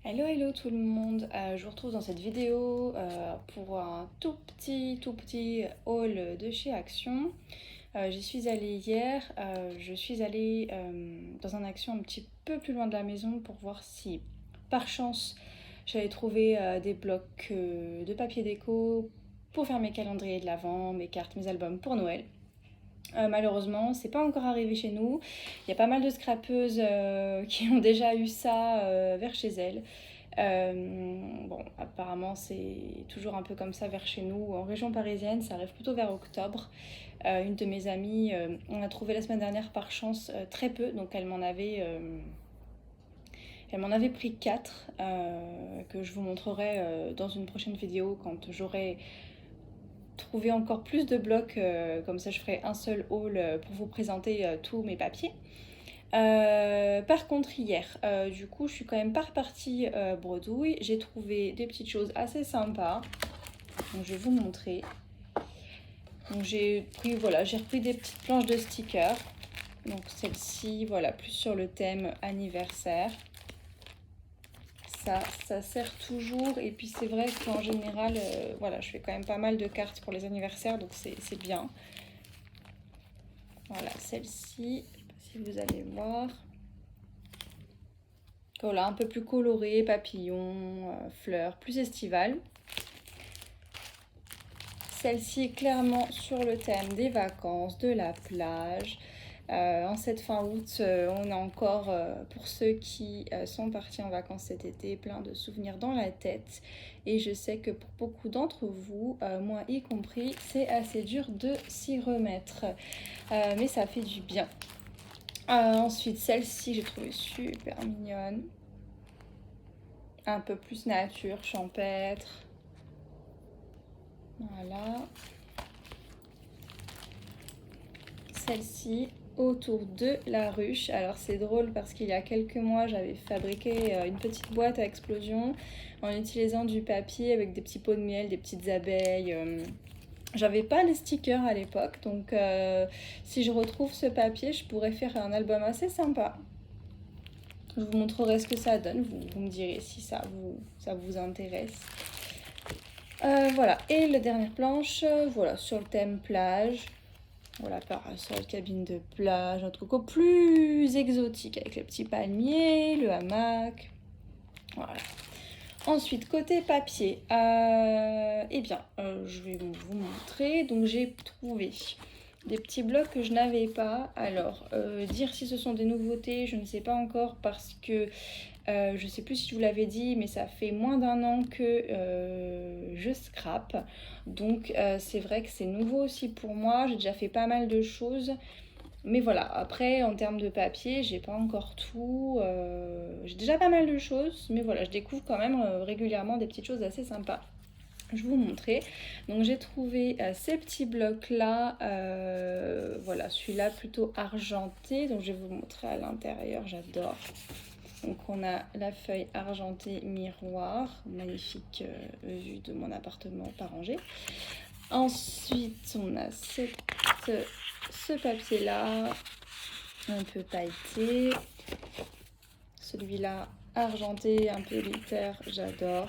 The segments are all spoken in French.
Hello hello tout le monde, je vous retrouve dans cette vidéo pour un tout petit haul de chez Action. J'y suis allée hier, je suis allée dans un Action un petit peu plus loin de la maison pour voir si par chance j'avais trouvé des blocs de papier déco pour faire mes calendriers de l'Avent, mes cartes, mes albums pour Noël. Malheureusement, c'est pas encore arrivé chez nous. Il y a pas mal de scrapeuses qui ont déjà eu ça vers chez elles. Bon, apparemment, c'est toujours un peu comme ça vers chez nous. En région parisienne, ça arrive plutôt vers octobre. Une de mes amies, on a trouvé la semaine dernière par chance très peu, donc elle m'en avait pris 4 que je vous montrerai dans une prochaine vidéo quand j'aurai trouvé encore plus de blocs. Comme ça, je ferai un seul haul pour vous présenter tous mes papiers. Par contre hier, du coup je suis quand même pas repartie bredouille, j'ai trouvé des petites choses assez sympas, donc je vais vous montrer. Donc j'ai repris des petites planches de stickers, donc celle-ci, voilà, plus sur le thème anniversaire. Ça sert toujours, et puis c'est vrai qu'en général, voilà, je fais quand même pas mal de cartes pour les anniversaires, donc c'est bien. Voilà, celle-ci, je sais pas si vous allez voir. Voilà, un peu plus coloré, papillons, fleurs, plus estivale. Celle-ci est clairement sur le thème des vacances, de la plage. En cette fin août, on a encore, pour ceux qui sont partis en vacances cet été, plein de souvenirs dans la tête. Et je sais que pour beaucoup d'entre vous, moi y compris, c'est assez dur de s'y remettre. Mais ça fait du bien. Ensuite, celle-ci, j'ai trouvé super mignonne. Un peu plus nature, champêtre. Voilà. Celle-ci, autour de la ruche. Alors c'est drôle parce qu'il y a quelques mois, j'avais fabriqué une petite boîte à explosion en utilisant du papier avec des petits pots de miel, des petites abeilles. J'avais pas les stickers à l'époque, donc si je retrouve ce papier, je pourrais faire un album assez sympa. Je vous montrerai ce que ça donne, vous me direz si ça vous intéresse. Voilà, et la dernière planche, voilà, sur le thème plage. Voilà, parasol, cabine de plage, un truc au plus exotique avec le petit palmier, le hamac. Voilà. Ensuite, côté papier, eh bien, je vais vous montrer. Donc, j'ai trouvé des petits blocs que je n'avais pas. Alors, dire si ce sont des nouveautés, je ne sais pas encore parce que je ne sais plus si je vous l'avais dit, mais ça fait moins d'un an que je scrape. Donc c'est vrai que c'est nouveau aussi pour moi. J'ai déjà fait pas mal de choses. Mais voilà, après en termes de papier, j'ai pas encore tout. J'ai déjà pas mal de choses, mais voilà, je découvre quand même régulièrement des petites choses assez sympas. Je vais vous montrer. Donc j'ai trouvé ces petits blocs là. Voilà, celui-là plutôt argenté. Donc je vais vous montrer à l'intérieur, j'adore. Donc on a la feuille argentée miroir, magnifique vue de mon appartement pas rangé. Ensuite on a ce papier là, un peu pailleté. Celui-là argenté, un peu glitter, j'adore.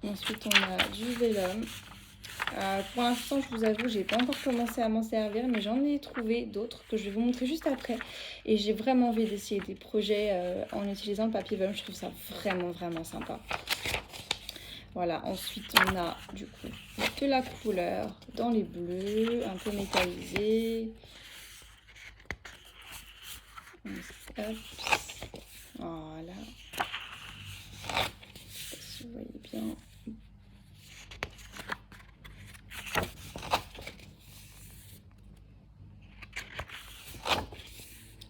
Ensuite on a du vélum. Pour l'instant, je vous avoue, j'ai pas encore commencé à m'en servir, mais j'en ai trouvé d'autres que je vais vous montrer juste après. Et j'ai vraiment envie d'essayer des projets en utilisant le papier vélum. Je trouve ça vraiment sympa. Voilà, ensuite on a du coup de la couleur dans les bleus, un peu métallisé. Hop. Voilà. Je sais pas si vous voyez bien.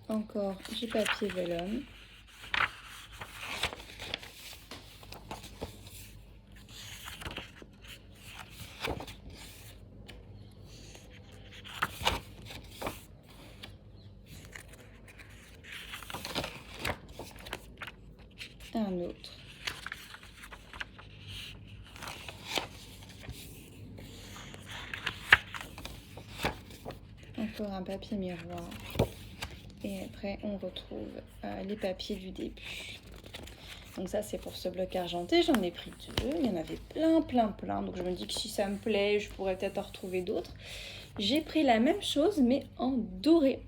Encore du papier vélum. Un autre. Encore un papier miroir. Et après, on retrouve les papiers du début. Donc ça c'est pour ce bloc argenté, j'en ai pris 2, il y en avait plein, donc je me dis que si ça me plaît, je pourrais peut-être en retrouver d'autres. J'ai pris la même chose mais en doré.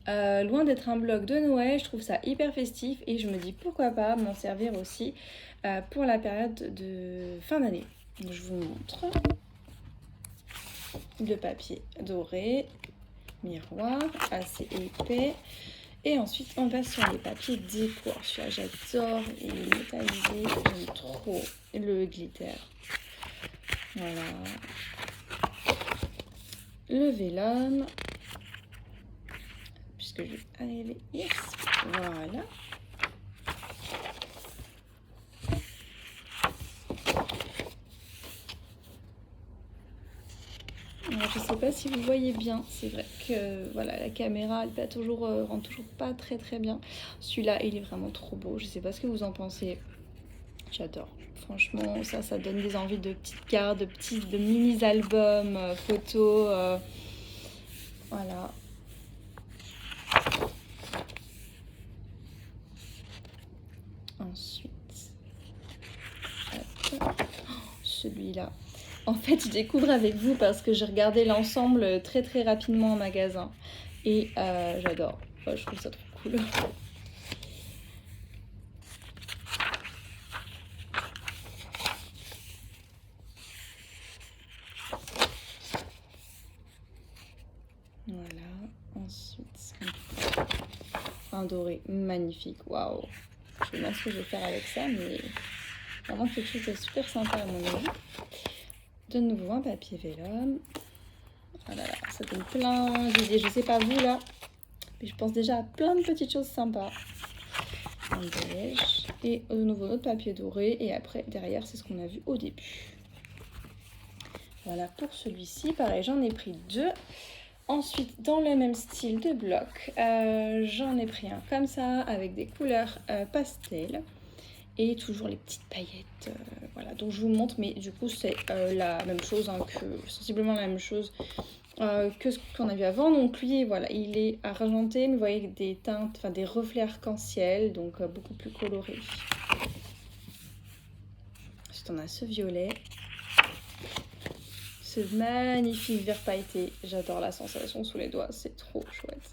Loin d'être un bloc de Noël, je trouve ça hyper festif et je me dis pourquoi pas m'en servir aussi pour la période de fin d'année. Donc je vous montre le papier doré, miroir, assez épais. Et ensuite, on passe sur les papiers déco. Celui-là, j'adore les métallisés. J'aime trop le glitter. Voilà. Le vélum. Puisque je vais arriver. Yes. Voilà. Alors, je sais pas si vous voyez bien, c'est vrai que voilà, la caméra elle rend toujours pas très bien. Celui-là il est vraiment trop beau, je sais pas ce que vous en pensez. J'adore, franchement ça donne des envies de petites cartes, de mini albums, photos, voilà. Ensuite, hop, celui-là. En fait, je découvre avec vous parce que j'ai regardé l'ensemble très rapidement en magasin. Et j'adore. Enfin, je trouve ça trop cool. Voilà. Ensuite, un doré magnifique. Waouh. Je sais pas ce que je vais faire avec ça, mais vraiment quelque chose de super sympa à mon avis. De nouveau un papier vélum. Oh là là, ça donne plein d'idées. Je sais pas vous là, mais je pense déjà à plein de petites choses sympas. Un beige et de nouveau notre papier doré. Et après, derrière, c'est ce qu'on a vu au début. Voilà pour celui-ci. Pareil, j'en ai pris 2. Ensuite, dans le même style de bloc, j'en ai pris un comme ça, avec des couleurs pastel. Et toujours les petites paillettes, voilà, donc je vous montre, mais du coup c'est la même chose, hein, sensiblement la même chose que ce qu'on a vu avant. Donc lui, voilà, il est argenté, mais vous voyez des teintes, enfin des reflets arc-en-ciel, donc beaucoup plus coloré. Ensuite on a ce violet, ce magnifique vert pailleté, j'adore la sensation sous les doigts, c'est trop chouette.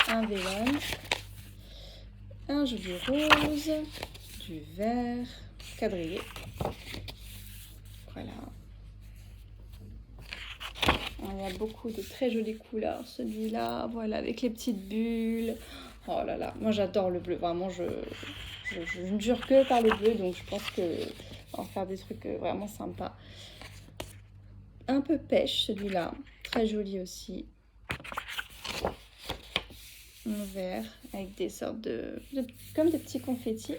Un vélum. Un joli rose, du vert, quadrillé. Voilà. Il y a beaucoup de très jolies couleurs. Celui-là, voilà, avec les petites bulles. Oh là là, moi j'adore le bleu. Vraiment, je ne jure que par le bleu. Donc je pense que on va faire des trucs vraiment sympas. Un peu pêche, celui-là. Très joli aussi. En vert, avec des sortes comme des petits confettis.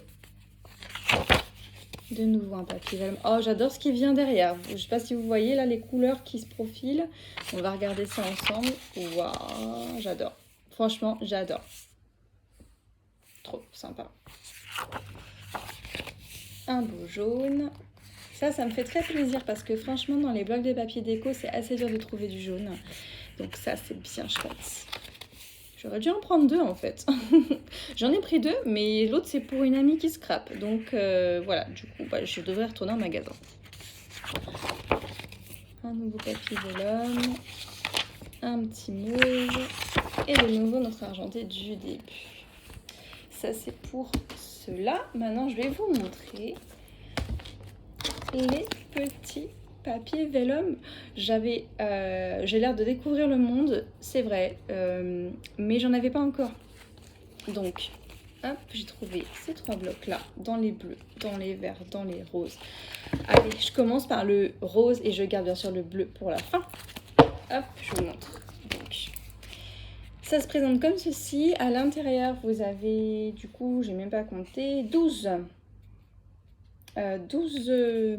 De nouveau un papier vélum. Oh, j'adore ce qui vient derrière. Je ne sais pas si vous voyez là les couleurs qui se profilent. On va regarder ça ensemble. Waouh, j'adore. Franchement, j'adore. Trop sympa. Un beau jaune. Ça me fait très plaisir parce que franchement, dans les blocs de papier déco, c'est assez dur de trouver du jaune. Donc ça, c'est bien chouette. J'aurais dû en prendre 2 en fait. J'en ai pris 2, mais l'autre c'est pour une amie qui scrape. Donc voilà, du coup je devrais retourner en magasin. Un nouveau papier vélum, un petit mauve et de nouveau notre argenté du début. Ça c'est pour cela. Maintenant je vais vous montrer les petits papier vélum. J'ai l'air de découvrir le monde, c'est vrai, mais j'en avais pas encore. Donc, hop, j'ai trouvé ces 3 blocs là, dans les bleus, dans les verts, dans les roses. Allez, je commence par le rose et je garde bien sûr le bleu pour la fin. Hop, je vous montre. Donc, ça se présente comme ceci. À l'intérieur, vous avez, du coup, j'ai même pas compté, 12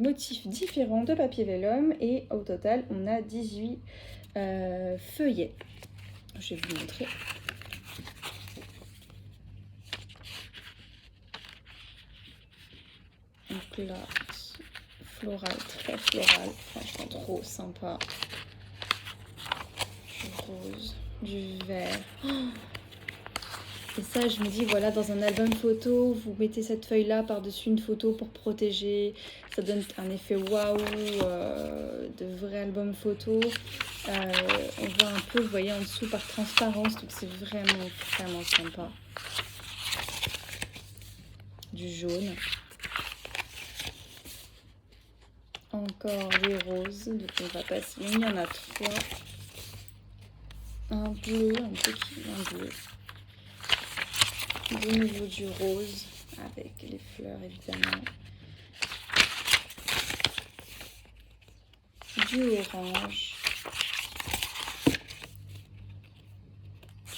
motifs différents de papier vélum et au total on a 18 feuillets. Je vais vous montrer. Donc là, floral, très floral, franchement trop sympa. Du rose, du vert. Oh, Et ça, je me dis, voilà, dans un album photo, vous mettez cette feuille-là par-dessus une photo pour protéger. Ça donne un effet waouh de vrai album photo. On voit un peu, vous voyez, en dessous par transparence. Donc c'est vraiment, vraiment sympa. Du jaune. Encore des roses. Donc on va passer. Il y en a 3. Un bleu, un bleu. De nouveau du rose avec les fleurs évidemment. Du orange.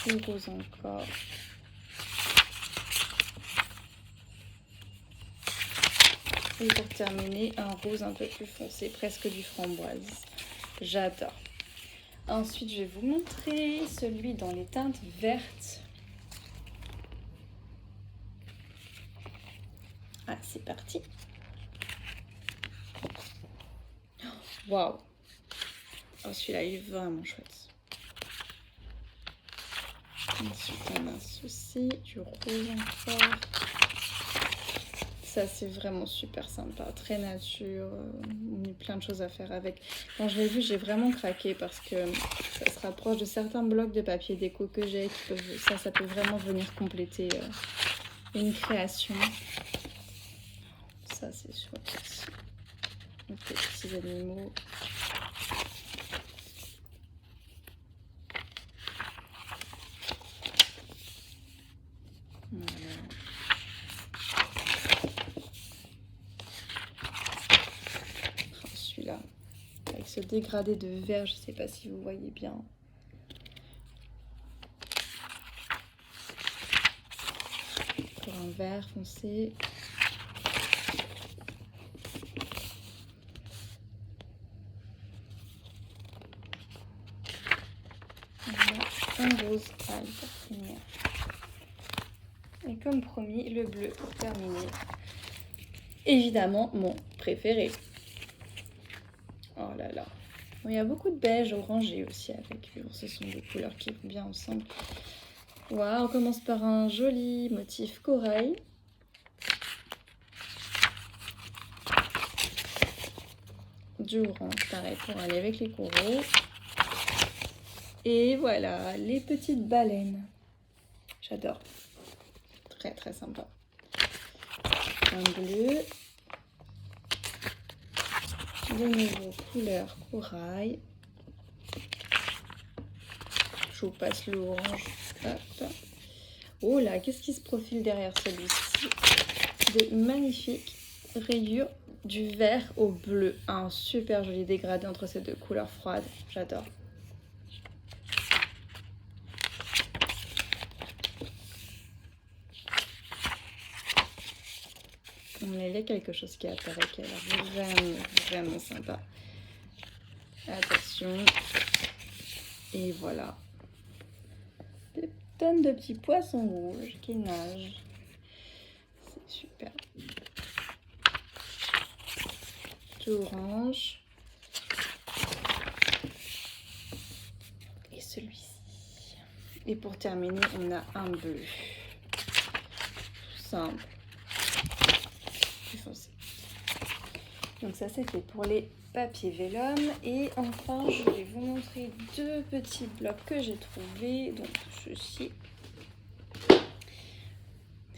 Du rose encore. Et pour terminer, un rose un peu plus foncé, presque du framboise. J'adore. Ensuite, je vais vous montrer celui dans les teintes vertes. Ah, c'est parti. Waouh. Oh, celui-là, il est vraiment chouette. Ensuite, on a ceci, du rose encore. Ça, c'est vraiment super sympa, très nature. Il y a plein de choses à faire avec. Quand je l'ai vu, j'ai vraiment craqué parce que ça se rapproche de certains blocs de papier déco que j'ai. Ça peut vraiment venir compléter une création. Ça, c'est chouette aussi. Donc, les petits animaux. Voilà. Oh, celui-là, avec ce dégradé de vert, je ne sais pas si vous voyez bien. Pour un vert foncé. Un rose pâle pour finir. Et comme promis, le bleu pour terminer. Évidemment, mon préféré. Oh là là. Bon, il y a beaucoup de beige orangé aussi avec. Bon, ce sont des couleurs qui vont bien ensemble. Waouh, on commence par un joli motif corail. Du orange, pareil, pour aller avec les coraux. Et voilà, les petites baleines. J'adore. Très très sympa. Un bleu. De nouveau couleur corail. Je vous passe le orange. Hop. Oh là, qu'est-ce qui se profile derrière celui-ci? De magnifiques rayures du vert au bleu. Un super joli dégradé entre ces deux couleurs froides. J'adore. Mais il y a quelque chose qui apparaît qui a l'air vraiment, vraiment sympa. Attention. Et voilà. Des tonnes de petits poissons rouges qui nagent. C'est super. Du orange. Et celui-ci. Et pour terminer, on a un bleu. Tout simple. Plus foncé. Donc ça, c'était pour les papiers vélum. Et enfin, je vais vous montrer deux petits blocs que j'ai trouvés. Donc ceci.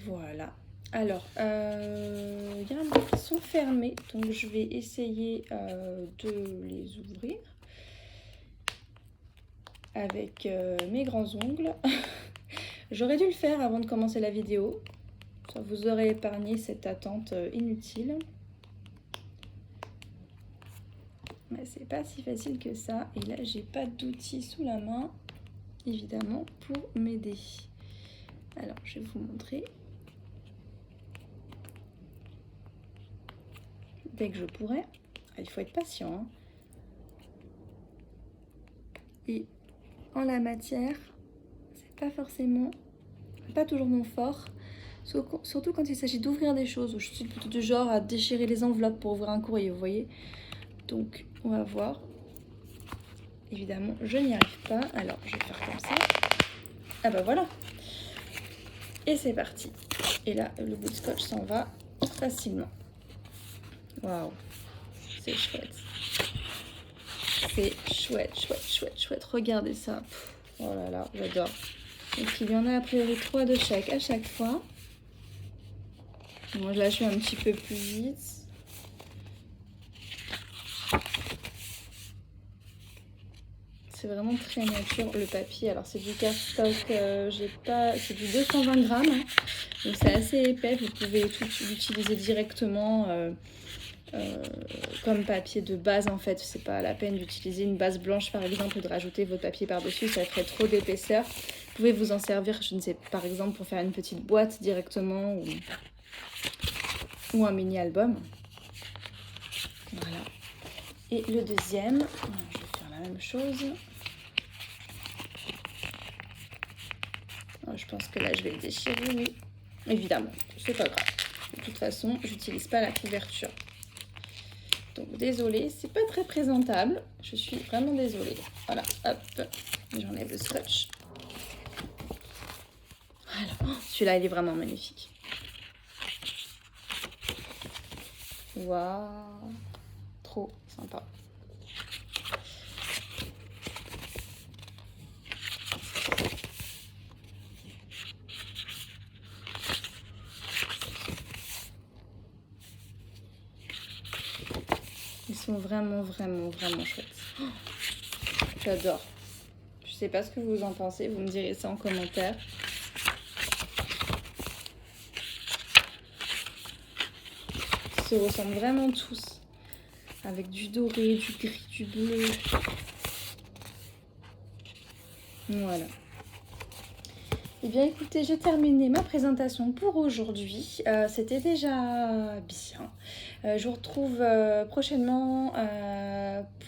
Voilà. Alors, il y en a qui sont fermés, donc je vais essayer de les ouvrir avec mes grands ongles. J'aurais dû le faire avant de commencer la vidéo. Ça vous aurait épargné cette attente inutile. Mais c'est pas si facile que ça. Et là, j'ai pas d'outils sous la main, évidemment, pour m'aider. Alors, je vais vous montrer. Dès que je pourrai. Il faut être patient. Hein. Et en la matière, c'est pas forcément, pas toujours mon fort. Surtout quand il s'agit d'ouvrir des choses, où je suis plutôt du genre à déchirer les enveloppes pour ouvrir un courrier, vous voyez. Donc, on va voir. Évidemment, je n'y arrive pas. Alors, je vais faire comme ça. Ah bah voilà. Et c'est parti. Et là, le bout de scotch s'en va facilement. Waouh, c'est chouette. C'est chouette, chouette, chouette, chouette. Regardez ça. Pff, oh là là, j'adore. Donc il y en a a priori 3 de chaque à chaque fois. Moi, là, je vais un petit peu plus vite. C'est vraiment très nature le papier. Alors c'est du cardstock, c'est du 220 grammes, hein. Donc c'est assez épais. Vous pouvez l'utiliser directement comme papier de base en fait. C'est pas la peine d'utiliser une base blanche par exemple et de rajouter votre papier par-dessus, ça ferait trop d'épaisseur. Vous pouvez vous en servir, je ne sais, par exemple pour faire une petite boîte directement ou un mini album. Voilà. Et le deuxième, je vais faire la même chose. Je pense que là je vais le déchirer, oui. Évidemment, c'est pas grave. De toute façon, j'utilise pas la couverture. Donc désolée, c'est pas très présentable. Je suis vraiment désolée. Voilà, hop, j'enlève le scotch. Voilà, oh, celui-là il est vraiment magnifique. Waouh, trop sympa. Ils sont vraiment, vraiment, vraiment chouettes. Oh, j'adore. Je sais pas ce que vous en pensez, vous me direz ça en commentaire. Ils se ressemblent vraiment tous. Avec du doré, du gris, du bleu. Voilà. Eh bien écoutez, j'ai terminé ma présentation pour aujourd'hui. C'était déjà bien. Je vous retrouve prochainement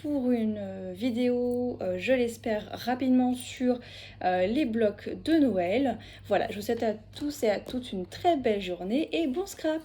pour une vidéo, je l'espère, rapidement sur les blocs de Noël. Voilà, je vous souhaite à tous et à toutes une très belle journée et bon scrap!